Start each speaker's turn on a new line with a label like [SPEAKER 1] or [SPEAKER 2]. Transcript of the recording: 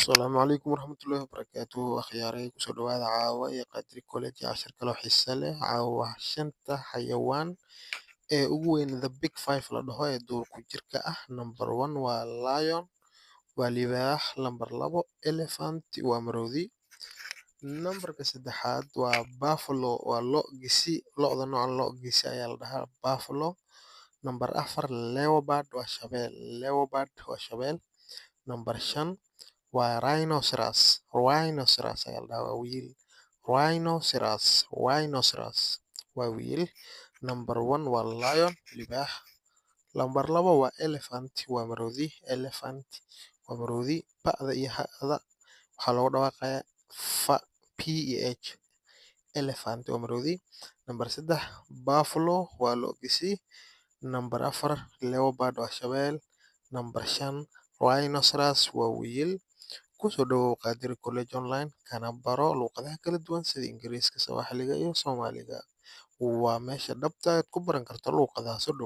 [SPEAKER 1] السلام عليكم ورحمة الله وبركاته أخياري kusoo dhawaada caawa iyo qadri college cashar kaloo xiisa leh caawa shanta xayawaan ee ugu weyn the big five la dhaho ee duurku jirka ah number one waa lion waa libaax lambar labo elephant waa maroodi nambarka saddexaad waa buffalo waa lo gisi lo'da noocan lo gisi ayaa la dhahaa buffalo nambar afar leopard waa shabeel nambar shan waa rhinoceros ayaa la dhahaa waa wiil rhinoceros waa wiil number one waa lion libaax lambar labo waa elephant waa maroodi ba'da iyo ha'da waxaa loogu dhawaaqayaa p iyo h elephant waa maroodi nambar saddex buffalo waa lo gisi nambar afar leopard waa shabeel nambar shan rhinoceros waa wiil kusoo dhawow qadri college online kana baro luuqadaha kala duwan sida ingiriiska sawaaxiliga iyo soomaaliga waa meesha dhabta aad ku baran karto luuqadaha